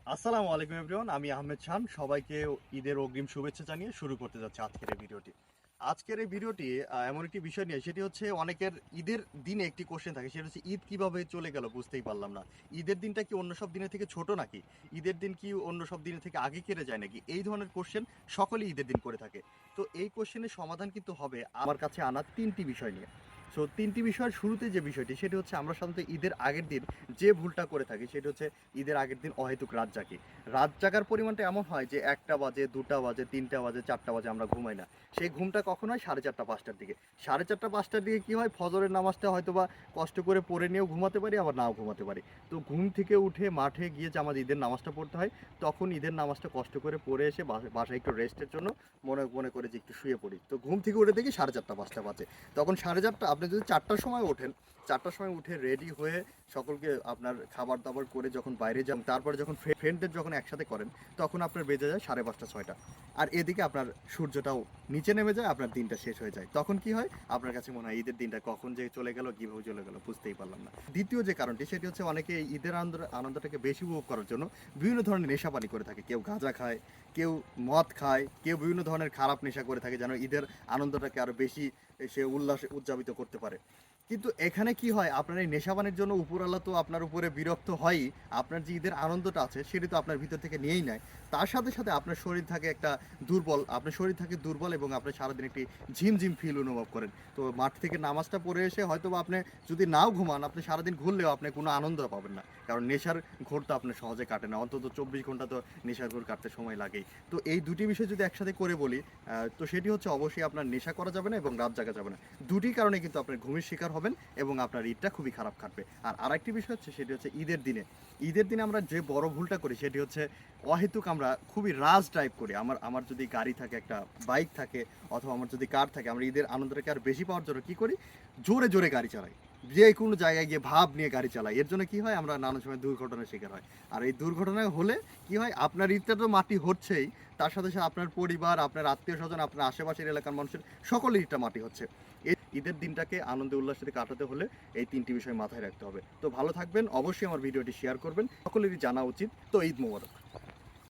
আসসালামু আলাইকুম এভরিওয়ান, আমি আহমেদ খান। সবাইকে ঈদের অগ্রিম শুভেচ্ছা জানিয়ে শুরু করতে যাচ্ছি আজকের এই ভিডিওটি। এমন একটি বিষয় নিয়ে, সেটি হচ্ছে অনেকের ঈদের দিনে একটি কোশ্চেন থাকে, সেটা হচ্ছে ঈদ কিভাবে চলে গেল বুঝতেই পারলাম না। ঈদের দিনটা কি অন্য সব দিনের থেকে ছোট নাকি? ঈদের দিন কি অন্য সব দিনের থেকে আগে কেটে যায় নাকি? এই ধরনের কোশ্চেন সকলেই ঈদের দিন করে থাকে। তো এই কোশ্চেনের সমাধান কিন্তু হবে আমার কাছে আনা তিনটি বিষয় নিয়ে। সো তিনটি বিষয়ের শুরুতে যে বিষয়টি, সেটি হচ্ছে আমরা সাধারণত ঈদের আগের দিন যে ভুলটা করে থাকি, সেটি হচ্ছে ঈদের আগের দিন অহেতুক রাত জাগি। রাত জাগার পরিমাণটা এমন হয় যে 1টা বাজে, 2টা বাজে, 3টা বাজে, 4টা বাজে আমরা ঘুমাই না। সেই ঘুমটা কখন হয়? 4:30 5টার দিকে। 4:30 5টার দিকে কি হয়? ফজরের নামাজটা হয়তোবা কষ্ট করে পড়ে নিয়েও ঘুমাতে পারি, আবার নাও ঘুমাতে পারি। তো ঘুম থেকে উঠে মাঠে গিয়ে যে আমাদের ঈদের নামাজটা পড়তে হয়, তখন ঈদের নামাজটা কষ্ট করে পড়ে এসে বাসায় একটু রেস্টের জন্য মনে মনে করে যে একটু শুয়ে পড়ি। তো ঘুম থেকে উঠে দেখি 4:30 5টা বাজে। তখন 4:30 আপনি যদি 4টার সময় ওঠেন, 4টার সময় উঠে রেডি হয়ে সকলকে আপনার খাবার দাবার করে যখন বাইরে যান, তারপরে যখন ফ্রেন্ডদের যখন একসাথে করেন, তখন আপনার বেজে যায় 5:30 6টা। আর এদিকে আপনার সূর্যটাও নিচে নেমে যায়, আপনার দিনটা শেষ হয়ে যায়। তখন কি হয়? আপনার কাছে মনে হয় ঈদের দিনটা কখন যে চলে গেল, কিভাবে চলে গেল বুঝতেই পারলাম না। দ্বিতীয় যে কারণটি, সেটি হচ্ছে অনেকে এই ঈদের আনন্দটাকে বেশি উপভোগ করার জন্য বিভিন্ন ধরনের নেশাপানি করে থাকে। কেউ গাঁজা খায়, কেউ মদ খায়, কেউ বিভিন্ন ধরনের খারাপ নেশা করে থাকে যেন ঈদের আনন্দটাকে আরো বেশি সে উল্লাসে উদযাপিত করতে পারে। কিন্তু এখানে কি হয়? আপনার এই নেশাপানির জন্য উপরওয়ালা তো আপনার উপরে বিরক্ত হয়ই। আপনার যে ঈদের আনন্দটা আছে সেটি তো আপনার ভিতর থেকে নিয়েই নেয়। তার সাথে সাথে আপনার শরীর থাকে একটা দুর্বল, আপনার শরীর থাকে দুর্বল এবং আপনি সারাদিন একটি ঝিমঝিম ফিল অনুভব করেন। তো মাঠ থেকে নামাজটা পড়ে এসে হয়তোবা আপনি যদি নাও ঘুমান, আপনি সারাদিন ঘুরলেও আপনি কোনো আনন্দ পাবেন না। কারণ নেশার ঘোর তো আপনার সহজে কাটে না। অন্তত 24 ঘন্টা তো নেশার ঘোর কাটতে সময় লাগেই। তো এই দুটি বিষয় যদি একসাথে করে বলি, তো সেটি হচ্ছে অবশ্যই আপনার নেশা করা যাবে না এবং রাত জাগা যাবে না। দুটি কারণে কিন্তু আপনার ঘুমের শিকার হবেন এবং আপনার ঈদটা খুবই খারাপ কাটবে। আর আরেকটি বিষয় হচ্ছে, সেটি হচ্ছে ঈদের দিনে। ঈদের দিনে আমরা যে বড় ভুলটা করি, সেটি হচ্ছে অহেতুক আমরা খুবই রাশ ড্রাইভ করি। আমার আমার যদি গাড়ি থাকে, একটা বাইক থাকে, অথবা আমার যদি কার থাকে, আমরা ঈদের আনন্দটাকে আর বেশি পাওয়ার জন্য কী করি? জোরে জোরে গাড়ি চালাই। যে কোনো জায়গায় গিয়ে ভাব নিয়ে গাড়ি চালাই। এর জন্য কি হয়? আমরা নানান সময় দুর্ঘটনার শিকার হয়। আর এই দুর্ঘটনা হলে কি হয়? আপনার ঈদটা তো মাটি হচ্ছেই, তার সাথে সাথে আপনার পরিবার, আপনার আত্মীয়স্বজন, আপনার আশেপাশের এলাকার মানুষের সকলের ঈদটা মাটি হচ্ছে। এই ঈদের দিনটাকে আনন্দে উল্লাসে কাটাতে হলে এই তিনটি বিষয় মাথায় রাখতে হবে। তো ভালো থাকবেন, অবশ্যই আমার ভিডিওটি শেয়ার করবেন, সকলেরই জানা উচিত। তো ঈদ মোবারক।